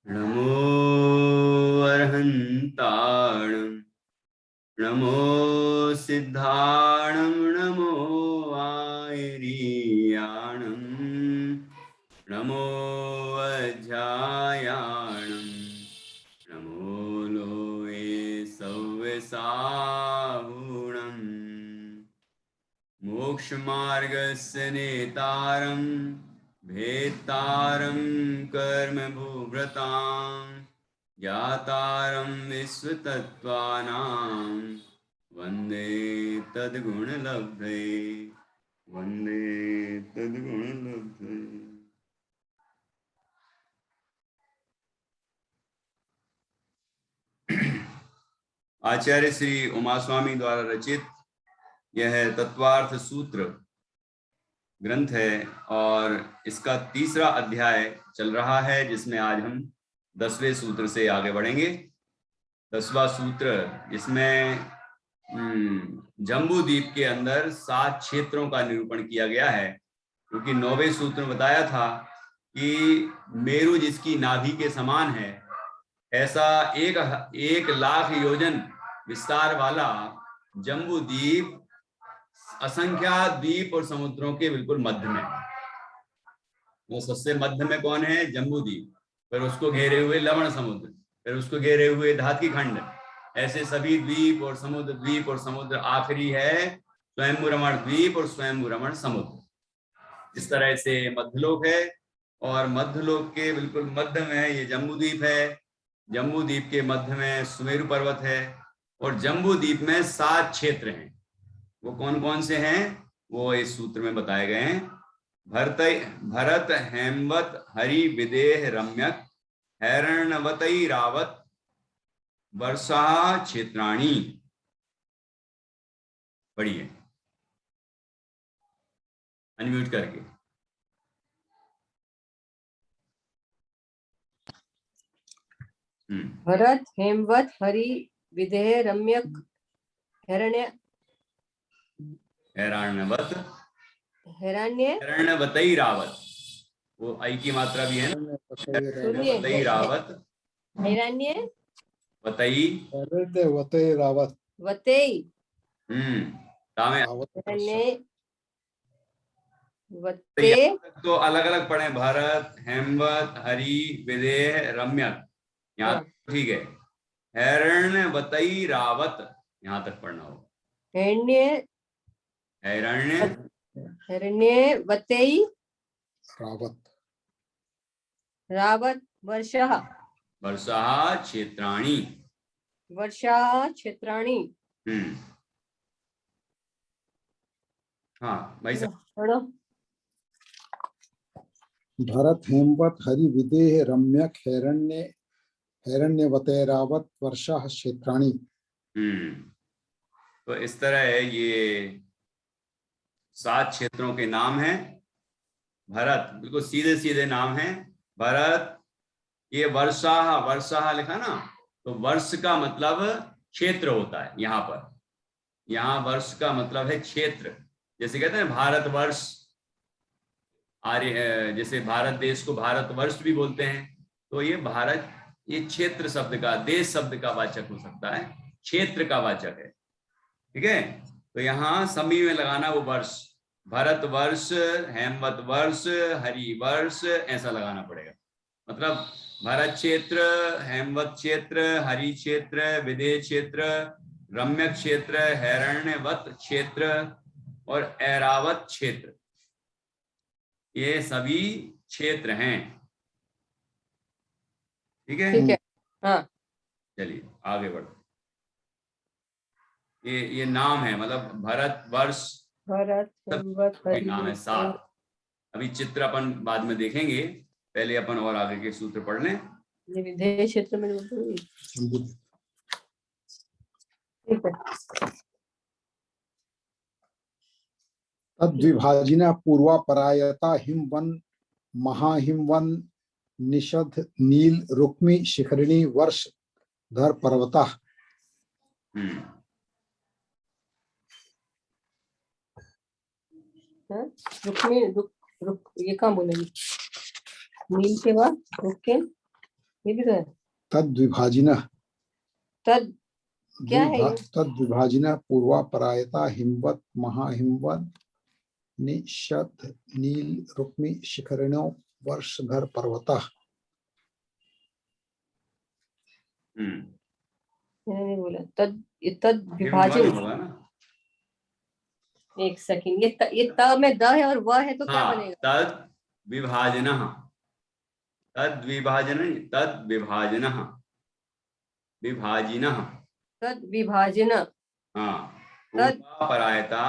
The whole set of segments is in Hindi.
नमो अर्हन्ताणं नमो सिद्धाणं नमो आयरीयाणं नमो अध्यायाणं नमो लोये सव्यसाहुणं मोक्षमार्गस्य नेतारं भेत्तारं कर्मभूभृतां ज्ञातारं विश्वतत्त्वानां वन्दे तद्गुणलब्धये वन्दे तद्गुणलब्धये। आचार्य श्री उमास्वामी द्वारा रचित यह तत्वार्थ सूत्र ग्रंथ है और इसका तीसरा अध्याय चल रहा है, जिसमें आज हम 10वें सूत्र से आगे बढ़ेंगे। 10वां सूत्र जिसमें जम्बू द्वीप के अंदर 7 क्षेत्रों का निरूपण किया गया है, क्योंकि 9वें सूत्र में बताया था कि मेरु जिसकी नाभि के समान है, ऐसा 1,00,000 योजन विस्तार वाला जम्बू द्वीप असंख्या द्वीप और समुद्रों के बिल्कुल मध्य में। वो सबसे मध्य में कौन है? जम्बू द्वीप, फिर उसको घेरे हुए लवण समुद्र, फिर उसको घेरे हुए धातकी खंड, ऐसे सभी द्वीप और समुद्र आखिरी है स्वयंभू रमण द्वीप और स्वयंभू रमण समुद्र। इस तरह से मध्यलोक है और मध्यलोक के बिल्कुल मध्य में ये जम्बू द्वीप है। जम्बू द्वीप के मध्य में सुमेरु पर्वत है और जम्बू द्वीप में 7 क्षेत्र हैं। वो कौन कौन से हैं वो इस सूत्र में बताए गए हैं। भरत हेमवत हरि विदेह रम्यक हैरणवतई रावत वर्षा क्षेत्राणी। पढ़िए अनम्यूट करके। भरत हेमवत हरि विदेह रम्यक हैरणवतई रावत, वो आई की मात्रा भी है ना। वतई रावत वतई रावत वतई तो अलग अलग पढ़े। भरत हेमवत हरि विदेह रम्यक, यहाँ ठीक है। हैरणवतई रावत यहाँ तक पढ़ना हो। हैरण्यवतई रावत वर्षा क्षेत्राणि हाँ भाई साहब। भरत हेमवत हरि विदेह रम्यक हैरण्यवतैरावत वर्षा क्षेत्राणि। तो इस तरह ये 7 क्षेत्रों के नाम हैं। भरत बिल्कुल सीधे सीधे नाम है। भरत, ये वर्षा लिखा ना, तो वर्ष का मतलब क्षेत्र होता है। यहाँ वर्ष का मतलब है क्षेत्र। जैसे कहते हैं भारतवर्ष, जैसे भारत देश को भारतवर्ष भी बोलते हैं, तो ये भारत ये क्षेत्र शब्द का, देश शब्द का वाचक हो सकता है, क्षेत्र का वाचक है। ठीक है, तो यहाँ सभी में लगाना वो वर्ष। भरत वर्ष, हेमवत वर्ष, हरि वर्ष, ऐसा लगाना पड़ेगा। मतलब भरत क्षेत्र, हेमवत क्षेत्र, हरि क्षेत्र, विदेह क्षेत्र, रम्य क्षेत्र, हैरण्यवत क्षेत्र और ऐरावत क्षेत्र, ये सभी क्षेत्र हैं। ठीक है हाँ। चलिए आगे बढ़ो। ये नाम है, मतलब भरत वर्ष, भरत नाम है 7। अभी चित्र अपन बाद में देखेंगे, पहले अपन और आगे के सूत्र पढ़ लें। ये विदेह क्षेत्र में तद्विभाजिना पूर्वापरायता हिमवन महाहिमवन निषद नील रुक्मी शिखरिणी वर्ष धर पर्वता। रुक्मी रुक ये कहाँ बोलेंगे? नील के बाद रुक के ये भी तो है। तद विभाजिनः तद क्या है ये? तद विभाजिनः पूर्वापरायता हिमवत महाहिमवत निषद नील रुक्मी शिखरिणो वर्षधर पर्वतः। मैंने नहीं बोला तद, तद हिमवन विभाजन। होगा ना। एक सेकंड, ये त में द है और व है तो क्या हाँ, बनेगा? तद विभाजनः, तद विभाजन, तद विभाजनः, विभाजिनः। तद विभाजन। हाँ, तद पूर्वापरायता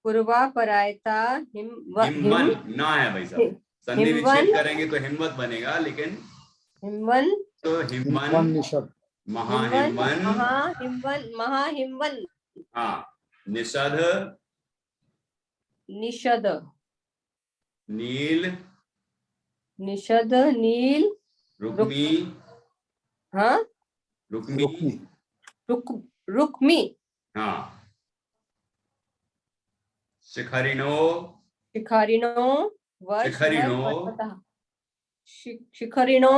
पूर्वापरायता हिमवन ना है भाई साहब, संधि विच्छेद करेंगे तो हिमवत बनेगा, लेकिन हिमवन तो हिमवन निषद महाहिमवन, महाहिमवन महाहिमवन। हाँ, निषद निषद नील निषद नील रुक्मी, हाँ रुक्मी, रुक्मी रुक्मी हाँ, शिखरिणो, शिखरिणो वर्षधर शिखरिणो, पर्वतः। शिखरिणो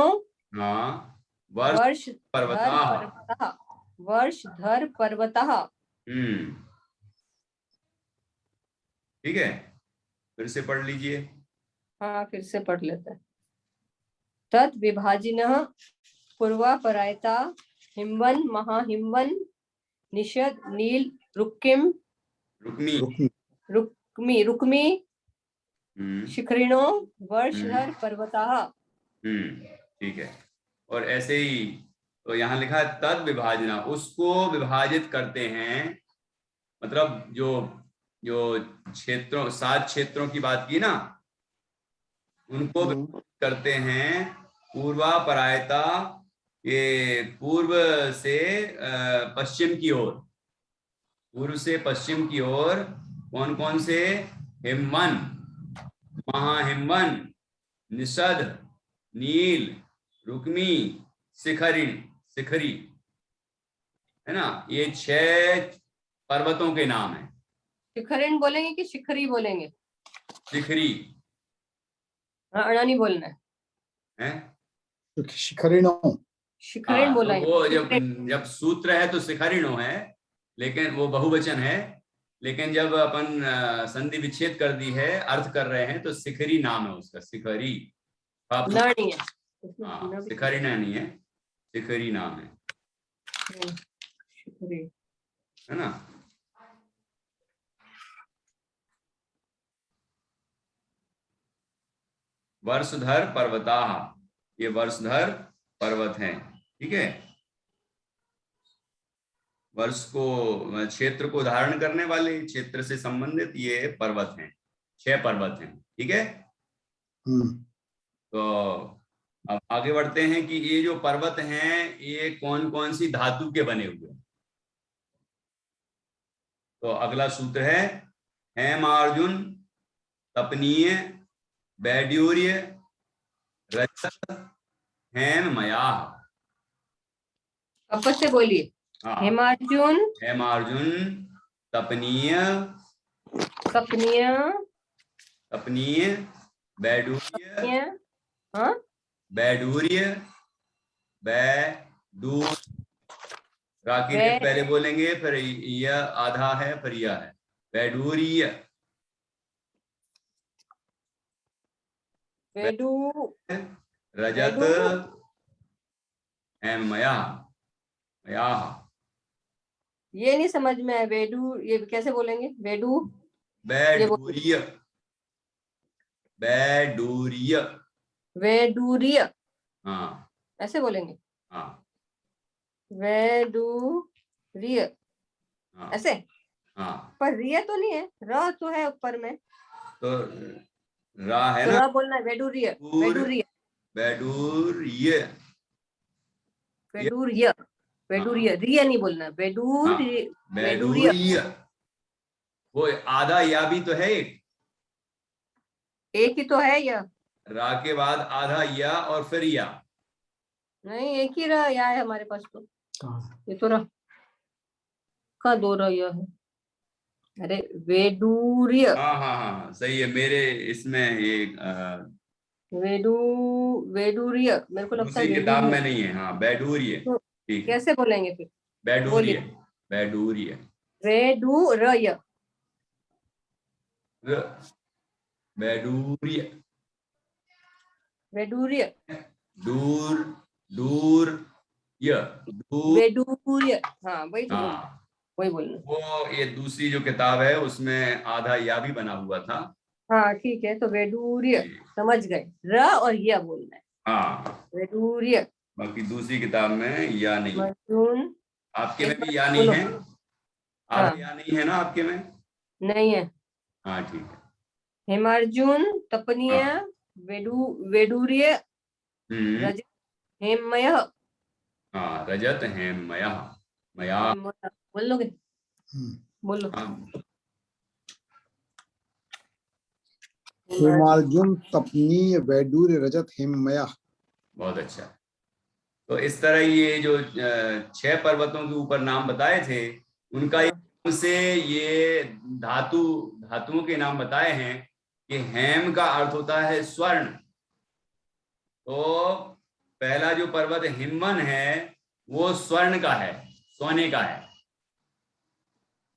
हाँ, वर्षधर पर्वतः। वर्षधर पर्वतः। ठीक है, फिर से पढ़ लीजिए। हाँ फिर से पढ़ लेते हैं। तद विभाजिनः पूर्वापरायता हिमवन महाहिमवन निषद नील रुक्मिम रुक्मी, रुक्मी रुक्मी शिखरिणो वर्षधर पर्वतः। ठीक है। और ऐसे ही तो यहाँ लिखा है तद विभाजना, उसको विभाजित करते हैं, मतलब जो जो क्षेत्रों, 7 क्षेत्रों की बात की ना, उनको करते हैं पूर्वापरायता, ये पूर्व से पश्चिम की ओर, पूर्व से पश्चिम की ओर कौन कौन से? हिमवन, महाहिमवन, निषद, नील, रुक्मी, शिखरी, है ना, ये 6 पर्वतों के नाम है। शिखरिण बोलेंगे कि शिखरी बोलेंगे? शिखरी। अड़ा नहीं बोलना है? शिखरिणो, शिखरिण बोला तो वो जब सूत्र है तो शिखरिणो है, लेकिन वो बहुवचन है, लेकिन जब अपन संधि विच्छेद कर दी है, अर्थ कर रहे हैं, तो शिखरी नाम है उसका, शिखरी। नहीं है, शिखरी नहीं है, शिखरी नाम है, शिखरी है ना। वर्षधर पर्वताः, ये वर्षधर पर्वत हैं, ठीक है। वर्ष को, क्षेत्र को धारण करने वाले, क्षेत्र से संबंधित ये पर्वत हैं, 6 पर्वत हैं, ठीक है। तो अब आगे बढ़ते हैं कि ये जो पर्वत हैं, ये कौन कौन सी धातु के बने हुए हैं। तो अगला सूत्र है हेमार्जुन, तपनीय, वैडूर्य, रजत, हेममयाः। वापस से बोलिए। हेमार्जुन, हेमार्जुन, तपनीय, तपनीय, तपनीय, वैडूर्य, हाँ वैडूर्य, वैडूर्य, राकी पहले बोलेंगे, फिर यह आधा है, फिर यह है, वैडूर्य, रजत, हेममयाः, मयाः। ये नहीं समझ में आया, वेडू ये कैसे बोलेंगे? वेडू, वैडूर्य, वैडूर्य, वैडूर्य, हाँ ऐसे बोलेंगे। हाँ, वैडूर्य, हाँ ऐसे। हाँ, पर रिय तो नहीं है, र तो है ऊपर में, तो रा है तो ना, र बोलना है। वैडूर्य, वैडूर्य, वैडूर्य, वैडूर्य, वैडूर्य, रिय नहीं बोलना, वैडूर्य, वैडूर्य। वो आधा या भी तो है, एक ही तो है यह, रा के बाद आधा या और फिर या, नहीं एक ही रहा या है हमारे पास तो। ये तो रहा का 2 रहा यह है। अरे वेडूर्य, हाँ हाँ हाँ सही है, मेरे इसमें ये वेडूर्य, मेरे को लगता है दूसरी किताब वेडूर्य। में नहीं है। हाँ, बैडूर्य। तो ठीक है, कैसे बोलेंगे फिर? बैडूर्य, बोलिए। बैडूर्य, वेडूर्य, बैडूर्य, वेडूर्य, दूर, दूर, दूर। वेडूर्य, हाँ वही तो बोल, हाँ, वही बोलना। वो ये दूसरी जो किताब है उसमें आधा या भी बना हुआ था। हाँ ठीक है, तो वेडूर्य समझ गए, र और या बोलना है, हाँ, वेडूर्य। बाकी दूसरी किताब में या नहीं। मजून, आपके में एक भी बार या नहीं बोलो। है? आधा हाँ या नहीं है ना आपके में? नहीं है। हाँ, ठीक है। हेमार्जुन, तपनीय, हाँ। वेडूर्य, हम्म। रजत, हेममय। हाँ, रजत है मया, मया। बोल लोगे? हम्म। बोलो। हाँ, हेमार्जुन तपनीय वैडूर्य रजत हेममया। बहुत अच्छा। तो इस तरह ये जो 6 पर्वतों के ऊपर नाम बताए थे उनका से ये धातुओं के नाम बताए हैं कि हेम का अर्थ होता है स्वर्ण। तो पहला जो पर्वत हिमवन है वो स्वर्ण का है, सोने का है।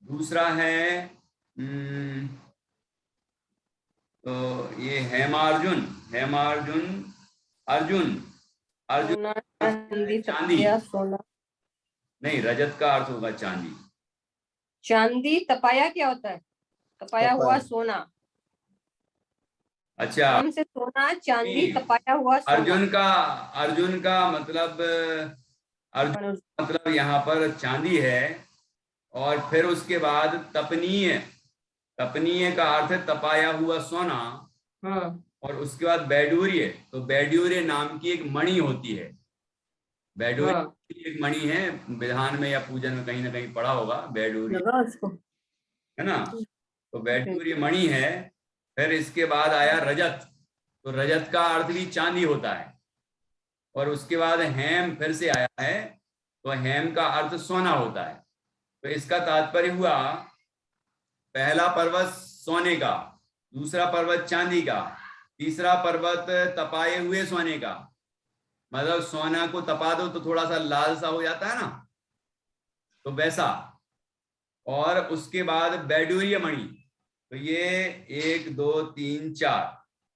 दूसरा है तो ये हेमार्जुन, हेमार्जुन, अर्जुन, अर्जुन सोना, का अर्थ क्या है? चांदी, चांदी। तपाया, सोना। नहीं, रजत का अर्थ होगा चांदी। चांदी, तपाया क्या होता है? तपाया हुआ सोना। अच्छा, हेम से सोना, चांदी, नहीं, तपाया हुआ सोना। अर्जुन का मतलब, अर्जुन मतलब यहाँ पर चांदी है। और फिर उसके बाद तपनीय, तपनीय का अर्थ है तपाया हुआ सोना। हाँ और उसके बाद बैडूर्य, तो बैडूर्य नाम की एक मणि होती है। बैडूर्य हाँ, की एक मणि है, विधान में या पूजन में कहीं ना कहीं पढ़ा होगा बैडूर्य, लगा उसको। है ना? तो बैडूर्य मणि है। फिर इसके बाद आया रजत, तो रजत का अर्थ भी चांदी होता है। और उसके बाद हेम फिर से आया है, तो हेम का अर्थ सोना होता है। तो इसका तात्पर्य हुआ पहला पर्वत सोने का, दूसरा पर्वत चांदी का, तीसरा पर्वत तपाए हुए सोने का। मतलब सोना को तपा दो तो थोड़ा सा लाल सा हो जाता है ना, तो वैसा। और उसके बाद बैडूर्य मणि, तो ये 1 2 3 4,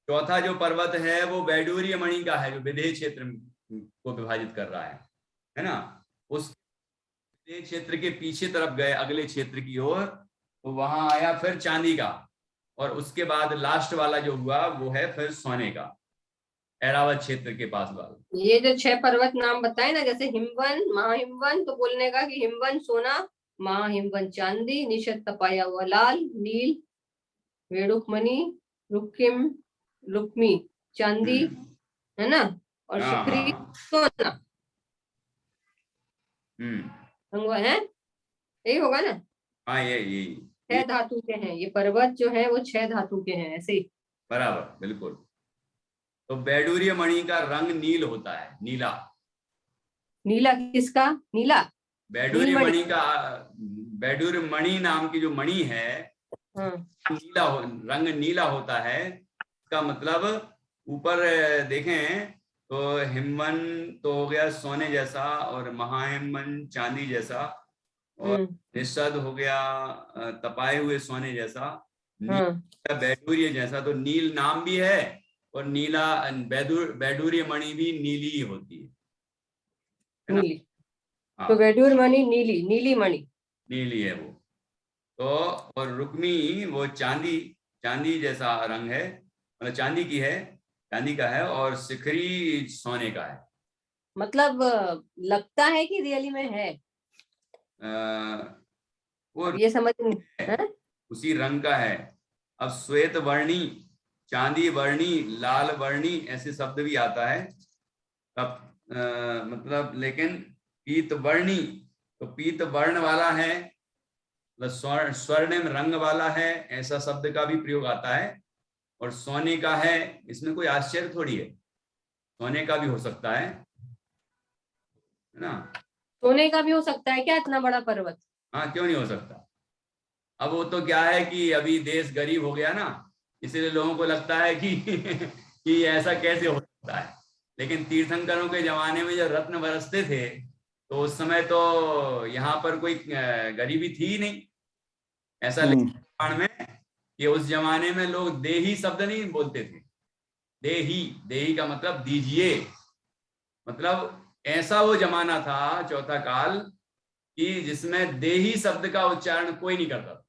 चौथा जो पर्वत है वो बैडूर्य मणि का है, जो विदेह क्षेत्र को विभाजित कर रहा है ना? उस विदेह क्षेत्र के पीछे तरफ गए अगले क्षेत्र की ओर, तो वहां आया फिर चांदी का। और उसके बाद लास्ट वाला जो हुआ वो है फिर सोने का, ऐरावत क्षेत्र के पास वाला। ये जो 6 पर्वत नाम बताए ना, जैसे हिमवन, महाहिमवन, तो बोलने का कि हिमवन सोना, महाहिमवन चांदी, निशत तपाया हुआ लाल नील, वेणुकमणि, रुक्मिम, रुक्मी चांदी, है ना, और हाँ, शिखरी हाँ। सोना। हम्म। रंगवा है, यही होगा ना? हाँ, ये 6 धातु के हैं ये पर्वत जो है, वो 6 धातु के हैं, ऐसे ही। बराबर, बिल्कुल। तो बैडूर्य मणि का रंग नील होता है, नीला। नीला किसका? नीला, बैडूर्य नीलमणि। मणि का, बैडूर्य मणि नाम की जो मणि है हाँ, रंग नीला होता है। इसका मतलब ऊपर देखें तो हिमवन तो हो गया सोने जैसा, और महाहिमवन चांदी जैसा, और निषद हो गया तपाए हुए सोने जैसा, हाँ, नीला बैडूर्य जैसा। तो नील नाम भी है, और नीला बैडूर्य मणि भी नीली ही होती है ना? नीली। तो हाँ, वेडूर मणि नीली, नीली मणि। नीली है वो। तो और रुक्मी वो चांदी, चांदी जैसा रंग है, मतलब चांदी की है, चांदी का है। और शिखरी सोने का है। मतलब लगता है कि रियली में है, वो अब ये समझ नहीं है, है? उसी रंग का है। अब श्वेत वर्णी, चांदी वर्णी, लाल वर्णी ऐसे शब्द भी आता है। तब मतलब लेकिन पीत वर्णी, तो पीत वर्ण वाला है, मतलब स्वर्णिम रंग वाला है, ऐसा शब्द का भी प्रयोग आता है। और सोने का है, इसमें कोई आश्चर्य थोड़ी है, सोने का भी हो सकता है ना? सोने का भी हो सकता है क्या इतना बड़ा पर्वत? हाँ, क्यों नहीं हो सकता? अब वो तो क्या है कि अभी देश गरीब हो गया ना, इसलिए लोगों को लगता है कि कि ऐसा कैसे हो सकता है। लेकिन तीर्थंकरों के जमाने में जब रत्न बरसते थे तो उस समय तो यहाँ पर कोई गरीबी थी ही नहीं। ऐसा लिखा में कि उस जमाने में लोग देही शब्द नहीं बोलते थे। देही, देही का मतलब दीजिए, मतलब ऐसा वो जमाना था चौथा काल कि जिसमें देही शब्द का उच्चारण कोई नहीं करता था,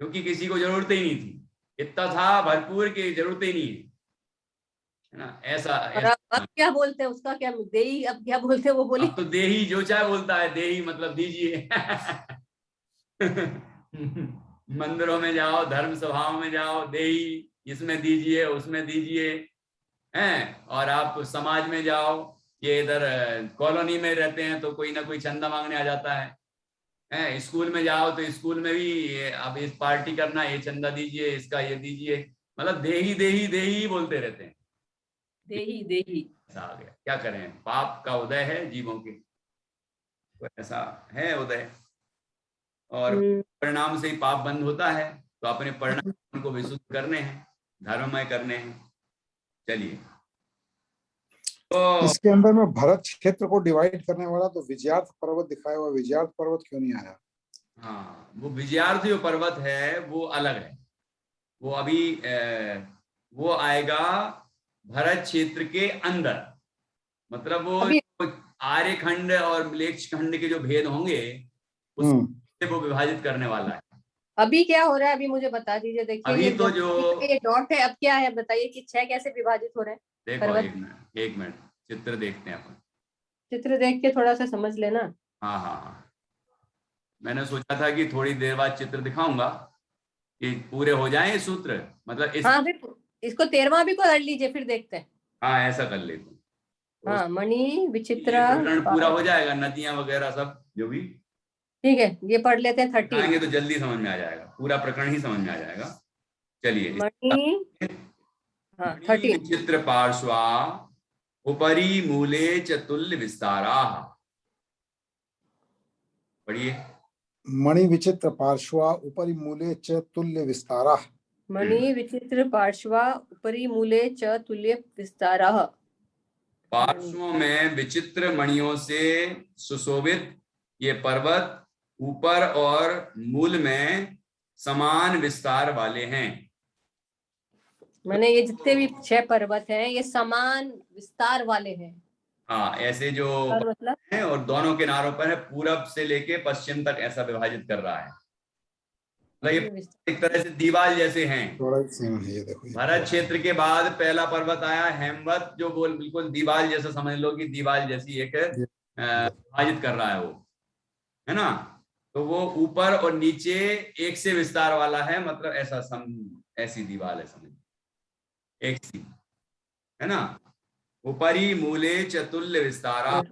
क्योंकि किसी को जरूरत ही नहीं थी। इतना था भरपूर की जरूरत ही नहीं है ना। ऐसा, और अब क्या बोलते हैं उसका, क्या देही, अब क्या बोलते हैं वो बोली। अब तो देही जो चाहे बोलता है, देही मतलब दीजिए। मंदिरों में जाओ, धर्म सभाओं में जाओ, देही, इसमें दीजिए, उसमें दीजिए, हैं। और आप समाज में जाओ, ये इधर कॉलोनी में रहते हैं तो कोई ना कोई चंदा मांगने आ जाता है। स्कूल में जाओ तो स्कूल में भी अब इस पार्टी करना, ये चंदा दीजिए, इसका ये दीजिए, मतलब देही देही देही बोलते रहते हैं। देही देही ऐसा आ गया, क्या करें, पाप का उदय है जीवों के, तो ऐसा है उदय, और परिणाम से ही पाप बंद होता है। तो अपने परिणाम को विशुद्ध करने हैं, धर्ममय करने हैं। चलिए, तो इसके अंदर में भरत क्षेत्र को डिवाइड करने वाला तो विजयार्थ पर्वत दिखाया हुआ, विजयार्थ पर्वत क्यों नहीं आया? हाँ, वो विजयार्थ जो पर्वत है वो अलग है, वो अभी वो आएगा भरत क्षेत्र के अंदर। मतलब वो अभी आर्यखंड और म्लेच्छ खंड के जो भेद होंगे उससे वो विभाजित करने वाला है। अभी क्या हो रहा है, अभी मुझे बता दीजिए। देखिए अभी ये तो जब जो ये डॉट है, अब क्या है बताइए कि 6 कैसे विभाजित हो रहे हैं? देखो, पर्वत, एक मिनट चित्र देखते हैं अपन। चित्र देख के थोड़ा सा समझ लेना। हाँ हाँ हाँ, मैंने सोचा था कि थोड़ी देर बाद चित्र दिखाऊंगा कि पूरे हो जाएं ये सूत्र, मतलब इस, हाँ फिर इसको 13वां भी को कर लीजिए, फिर देखते हैं। हाँ ऐसा कर लेते हैं। तो हाँ, मणि विचित्र ये प्रकरण पूरा हो जाएगा, नदियां वगैरह सब जो भी, ठीक है, ये पढ़ लेते हैं 13। दिखाएंगे तो जल्दी समझ में आ जाएगा, पूरा प्रकरण ही समझ में आ जाएगा। चलिए, मणि, हाँ 13। विचित्र पार्श्वा उपरी मूले च तुल्य विस्तारा। पढ़िए। मणि विचित्र पार्श्वा उपरि मूले च तुल्य विस्तारा। मणि विचित्र पार्श्वा उपरी मूले च तुल्य विस्तारः। पार्श्वों में विचित्र मणियों से सुशोभित ये पर्वत ऊपर और मूल में समान विस्तार वाले हैं। मैंने ये जितने भी 6 पर्वत हैं ये समान विस्तार वाले हैं। हाँ, ऐसे जो मतलब है और दोनों किनारों पर है, पूरब से लेके पश्चिम तक ऐसा विभाजित कर रहा है। मतलब ये एक तरह से दीवार जैसे हैं। थोड़ा सेम है ये, देखो भरत क्षेत्र के बाद पहला पर्वत आया हेमवत, जो बिल्कुल दीवार जैसा समझ लो कि दीवार जैसी एक विभाजित कर रहा है वो, है ना। तो वो ऊपर और नीचे एक से विस्तार वाला है, मतलब ऐसा ऐसी दीवार है, समझ एक सी, है ना। ऊपरी मूले चतुल्य विस्तारा,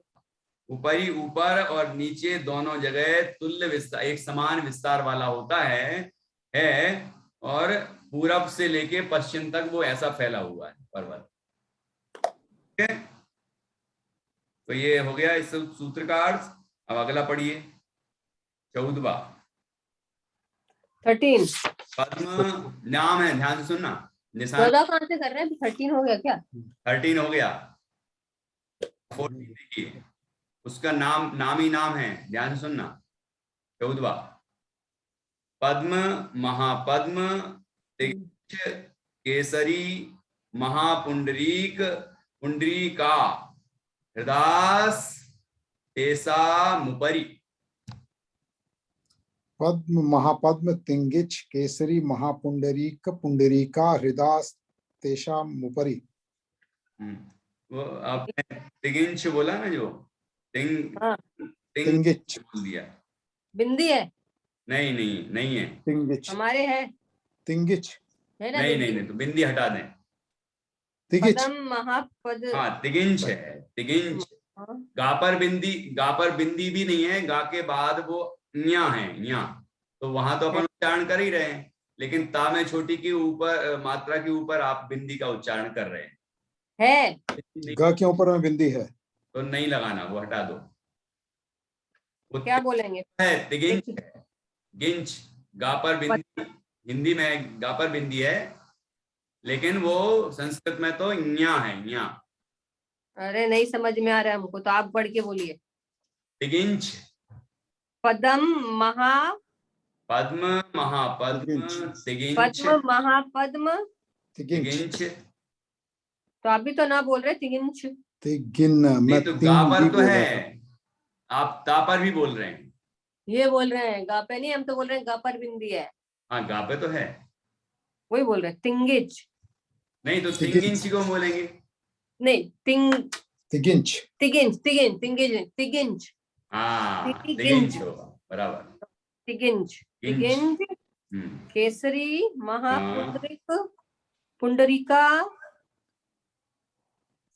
ऊपरी ऊपर और नीचे दोनों जगह तुल्य विस्तार, एक समान विस्तार वाला होता है। और पूरब से लेके पश्चिम तक वो ऐसा फैला हुआ है पर्वत। ठीक है, तो ये हो गया इस सूत्र का अर्थ। अब अगला पढ़िए, 14वां 13। पद्म नाम है, ध्यान से सुनना, निशान 14 कहां से कर रहे हैं? 13 हो गया क्या? 13 हो गया। 14 देखिए, उसका नाम ही नाम है, ध्यान से सुनना। 14वां पद्म महापद्म केसरी महापुंडरीक पुंडरीका हृदास तेसा मुपरी। पद्म महापद्म तिंगिच केसरी महापुंडरीक पुंडरीका हृदास तेषा मुपरि। वो आपने तिगिंच बोला ना, जो तिंगिच बोल दिया। बिंदी है? नहीं नहीं नहीं है, तिंगिच हमारे है, तिंगिच है ना? नहीं नहीं नहीं, तो बिंदी हटा दें। तिगिच पदम महापद, हाँ, तिगिंच है, तिगिंच। गापर बिंदी भी नहीं है, गा के बाद वो न्या है, न्या, तो वहां तो अपन उच्चारण कर ही रहे हैं, लेकिन ता में छोटी की ऊपर मात्रा के ऊपर आप बिंदी का उच्चारण कर रहे हैं। ग के ऊपर में बिंदी है तो नहीं लगाना, वो हटा दो। वो क्या बोलेंगे? है तिगिंच है, गिंच। गापर बिंदी, हिंदी में गापर बिंदी है, लेकिन वो संस्कृत में तो ञा है, ञा। अरे नहीं समझ में आ रहा है हमको, तो आप पढ़ के बोलिए। तिगिंच, पदम महा, पद्म महापद्म, तिगिंच। तिगिंच, पद्म महापद्म, तिगिंच। तिगिंच। तो आप भी तो ना बोल रहे तिगिंच। तिगिन, नहीं मैं तो तीन गा भी पर तो बोल है, रहा था। आप ता पर भी बोल रहे हैं। ये बोल रहे हैं गा पे नहीं, हम तो बोल रहे हैं गा पर बिंदी है, हाँ, गा पे तो है। वही बोल रहे हैं तिंगिच। नहीं तो तिगिंच। तिंगिंच को बोलेंगे। नहीं तिगिंच। तिगिंच तिगिंच तिगिंच तिगिंच हाँ, तिगिंच तिगिंच होगा, बराबर। तिगिंच गिंच। तिगिंच। हम्म। केसरी हाँ, महापुंडरिक, पुंडरिका,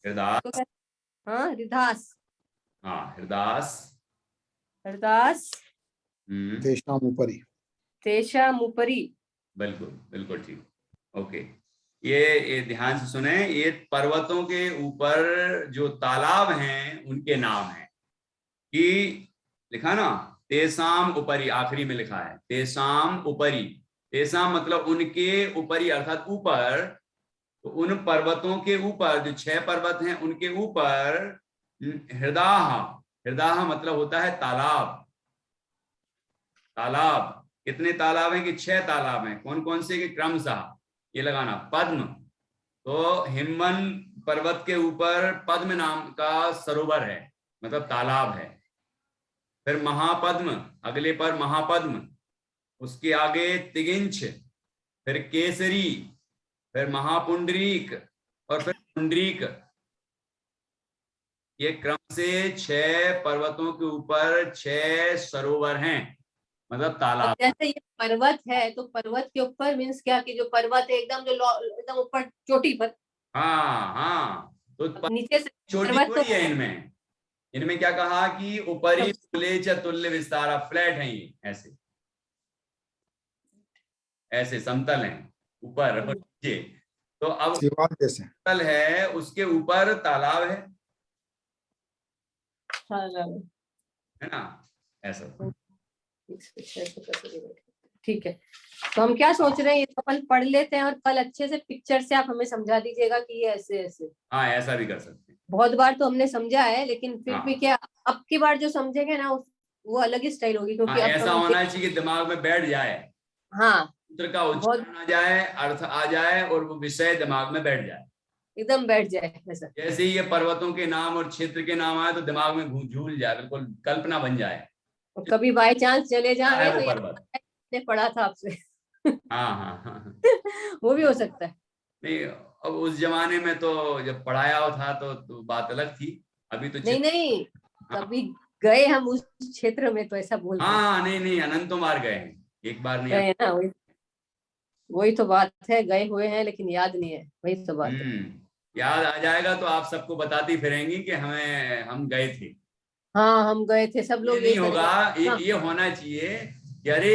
हृदास। तो हाँ हृदास, हाँ, हृदास। हृदास हम्म। तेषाम उपरि। तेषामुपरि। बिल्कुल बिल्कुल ठीक। ओके, ये ध्यान से सुने, ये पर्वतों के ऊपर जो तालाब हैं उनके नाम हैं। कि लिखा ना, तेसाम उपरी, आखिरी में लिखा है तेसाम उपरी। तेसाम मतलब उनके ऊपरी, अर्थात ऊपर। तो उन पर्वतों के ऊपर, जो 6 पर्वत हैं उनके ऊपर हृदाह, हृदाह मतलब होता है तालाब। तालाब, कितने तालाब हैं कि 6 तालाब हैं। कौन कौन से, कि क्रमशः ये लगाना, पद्म। तो हिमवन पर्वत के ऊपर पद्म नाम का सरोवर है, मतलब तालाब है। फिर महापद्म, अगले पर महापद्म, उसके आगे तिगिंच, फिर केसरी, फिर महापुंडरीक, और फिर पुंडरीक। ये क्रम से 6 पर्वतों के ऊपर 6 सरोवर हैं, मतलब अब तालाब। जैसे ये पर्वत है, तो पर्वत के ऊपर मीन्स क्या, कि जो पर्वत है एकदम जो एकदम ऊपर चोटी पर, हाँ हाँ, तो नीचे से छोटी पर्वत तो थोड़ी है इनमें। इनमें क्या कहा कि ऊपरी तुल्य च तुल्य विस्तारा, फ्लैट है ये, ऐसे ऐसे समतल हैं ऊपर और नीचे। तो अब दीवार जैसे। समतल है, उसके ऊपर तालाब है ना, ऐसा। ठीक है। तो हम क्या सोच रहे हैं, ये तो अपन पढ़ लेते हैं और कल अच्छे से पिक्चर से आप हमें समझा दीजिएगा कि ये ऐसे ऐसे। हाँ, ऐसा भी कर सकते हैं। बहुत बार तो हमने समझा है, लेकिन फिर हाँ भी क्या, अब की बार जो समझेंगे ना वो अलग ही स्टाइल होगी, हाँ, क्योंकि अब ऐसा हम होना चाहिए कि दिमाग में बैठ जाए, हाँ सूत्र का बहुत उच्चारण आ जाए, अर्थ आ जाए, और वो विषय दिमाग में बैठ जाए। एकदम बैठ जाए ऐसा। जैसे ही ये पर्वतों के नाम और क्षेत्र के नाम आए तो दिमाग में झूल जाए, बिल्कुल कल्पना बन जाए, और कभी बाय चांस चले क्या जाए है तो वो यार पर्वत। मैंने पढ़ा था आपसे। हाँ हाँ हाँ। वो भी हो सकता है। नहीं, अब उस जमाने में तो जब पढ़ाया हो था तो बात अलग थी। अभी तो नहीं नहीं, हाँ कभी गए हम उस क्षेत्र में, तो ऐसा बोल रहे हाँ, नहीं नहीं, अनंतों बार गए हैं, एक बार नहीं। गए ना, वही तो बात है, गए हुए हैं लेकिन याद नहीं है, वही तो बात है। याद आ जाएगा तो आप सबको बताती फिरेंगी कि हम गए थे। हाँ हम गए थे, सब ये लोग नहीं यही होगा, करेंगे। हाँ ये होना चाहिए कि अरे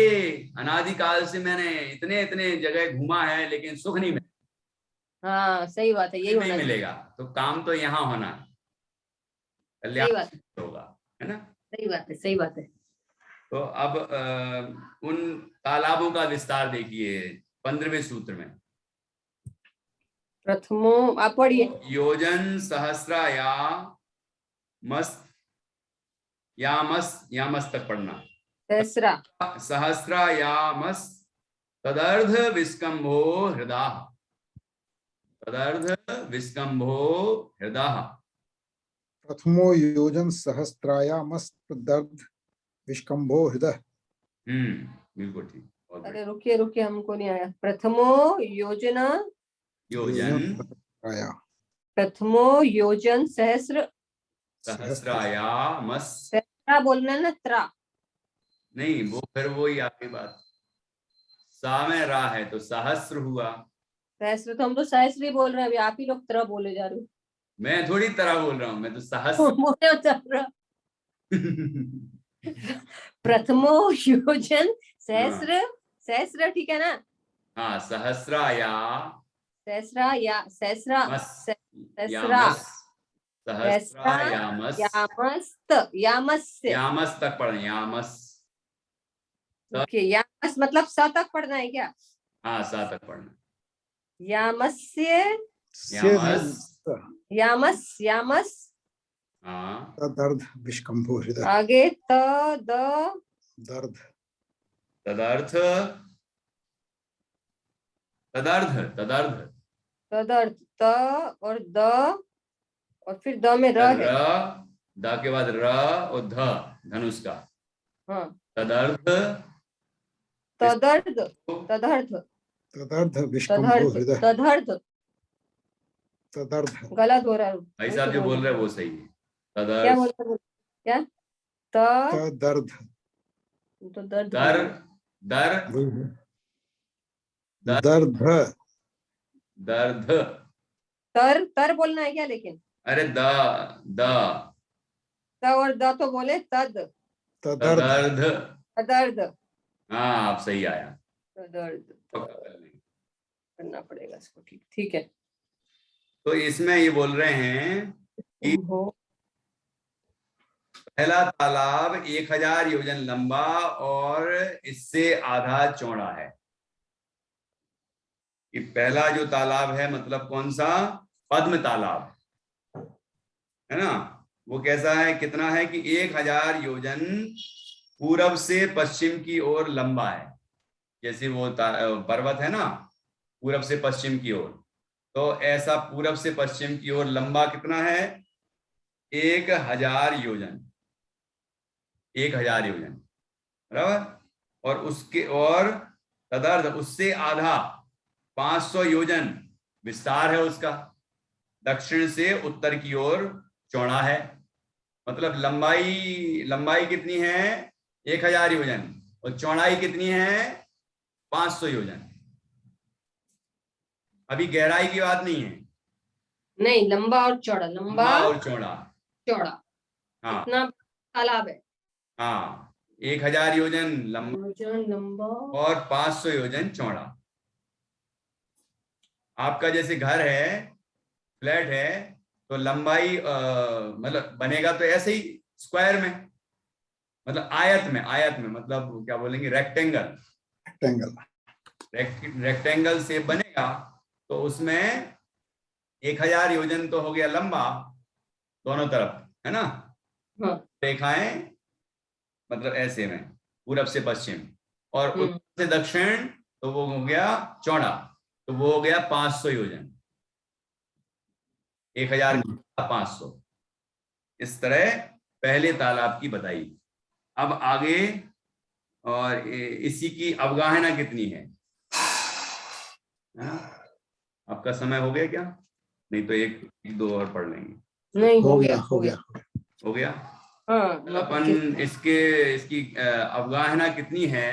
अनादिकाल से मैंने इतने इतने जगह घूमा है लेकिन सुख नहीं मिला। हाँ सही बात है, यही नहीं होना चाहिए। मिलेगा तो काम तो यहाँ होना, सही बात है, कल्याण होगा, है ना। सही बात है, सही बात है। तो अब उन तालाबों का विस्तार देखिए 15वें सूत्र में। प्रथमो, आप पढ़िए। योजन सहस्राया मस्त, यामस तक पढ़ना। तीसरा, सहस्रायामस तदर्ध विस्कंभो हृदय, तदर्ध विस्कंभो हृदय। प्रथमो योजन सहस्त्रायामस्तदर्ध विष्कंभो हृदय। बिल्कुल ठीक, बहुत अरे बढ़िया। रुकिए रुकिए, हमको नहीं आया। प्रथमो योजना, योजन सहस्त्राया, प्रथमो योजन सहस्र, सहस्त्र। सहस्रायामस, सहस्रा बोलना है ना, त्रा। नहीं वो फिर वो ही आपकी बात, सा में रा है तो सहस्र हुआ। सहस्र तो हम तो सहस्र ही बोल रहे हैं, अभी आप ही लोग त्र बोले जा रहे मैं थोड़ी तरह बोल रहा हूँ, मैं तो हो। सहस्र। बोले चल रहा। प्रथमो योजन हाँ सहस्र, सहस्र ठीक है ना। हाँ, सहस्राया सहस्रा या सहस्रा, मस, सहस्रा, यामस, सहस्रा सहस्रायामस, यामस्त, यामस्य। यामस तक पढ़े, यामस। ओके, यामस मतलब स तक पढ़ना है क्या? हाँ, सा तक पढ़ना। यामस्य यामस, यामस यामस हाँ, तदर्ध विष्कंभो हृदय आगे त द दर्द तदर्थ, तदर्थ, तदर्थ, तदर्थ त और द और फिर द में र है। द के बाद र और ध, धनुष का, हाँ तदर्थ, तदर्थ तदर्थ तदर्ध विष्कंभो तदर्थ हृदय तदर्थ तदर्ध गलत हो रहा है। भाई साहब जो बोल रहे हैं वो सही है। क्या तदर्थ, बोल रहे हैं? क्या त तदर्ध तो दर्द दर, दर, दर, दर्द दर्द, तर तर बोलना है क्या? लेकिन अरे द, त और द तो बोले तद तदर्ध तदर्थ, तदर्द हाँ आप सही आया। तदर्द पक्का कर लेंगे। करना पड़ेगा इसको। ठीक ठीक है। तो इसमें ये बोल रहे हैं कि हो पहला तालाब 1000 योजन लंबा और इससे आधा चौड़ा है। कि पहला जो तालाब है मतलब कौन सा? पद्म तालाब, है ना। वो कैसा है, कितना है कि 1000 योजन पूरब से पश्चिम की ओर लंबा है। जैसे वो पर्वत है ना, पूरब से पश्चिम की ओर, तो ऐसा पूरब से पश्चिम की ओर लंबा कितना है? 1000 योजन, 1000 योजन, बराबर। और उसके और तदर्थ, उससे आधा 500 योजन विस्तार है उसका, दक्षिण से उत्तर की ओर चौड़ा है। मतलब लंबाई कितनी है? 1000 योजन, और चौड़ाई कितनी है? 500 योजन। अभी गहराई की बात नहीं है, नहीं, लंबा और चौड़ा, लंबा और चौड़ा, चौड़ा। हाँ इतना तालाब है। हाँ, 1000 योजन लंबा लंबा और 500 योजन चौड़ा। आपका जैसे घर है, फ्लैट है, तो लंबाई मतलब बनेगा तो ऐसे ही स्क्वायर में, मतलब आयत में मतलब क्या बोलेंगे, रेक्टेंगल, रेक्टेंगल से बनेगा। तो उसमें 1000 योजन तो हो गया लंबा दोनों तरफ, है ना। हाँ। रेखाएं मतलब ऐसे में, पूरब से पश्चिम और उत्तर से दक्षिण, तो वो हो गया चौड़ा, तो वो हो गया 500 योजन, 1000 500। इस तरह पहले तालाब की बताई। अब आगे, और इसी की अवगाहना कितनी है ना? आपका समय हो गया क्या? नहीं तो एक दो और पढ़ लेंगे। नहीं, हो गया हो गया। हाँ। अपन इसकी अवगाहना कितनी है,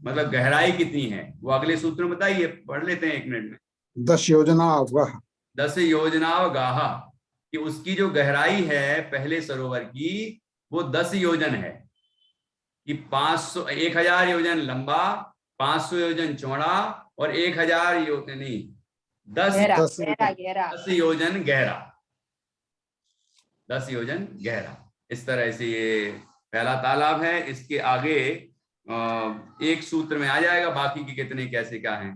मतलब गहराई कितनी है, वो अगले सूत्र में बताइए, पढ़ लेते हैं 1 मिनट में। 10 योजना अवगाह, 10 योजना अवगाहा, कि उसकी जो गहराई है पहले सरोवर की, वो 10 योजन है। कि 1000 योजन लंबा, 500 योजन चौड़ा, और 1000 योजन नहीं, 10 योजन गहरा, 10 योजन गहरा। इस तरह से ये पहला तालाब है। इसके आगे एक सूत्र में आ जाएगा बाकी के कितने कैसे क्या हैं,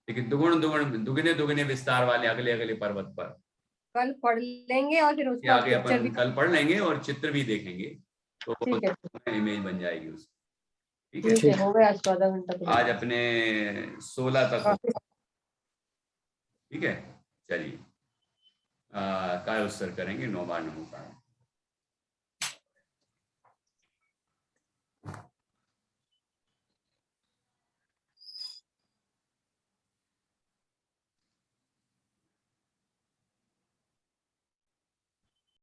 लेकिन दुगने दुगने विस्तार वाले अगले अगले पर्वत पर कल पढ़ लेंगे और फिर उसका आगे अपन कल पढ़ लेंगे और चित्र भी देखेंगे, तो इमेज बन जाएगी उसकी। ठीक है, हो गया आज का आधा घंटा। आज अपने 16 तक। ठीक है, चलिए काय उत्सर्ग करेंगे 9 बार नमो।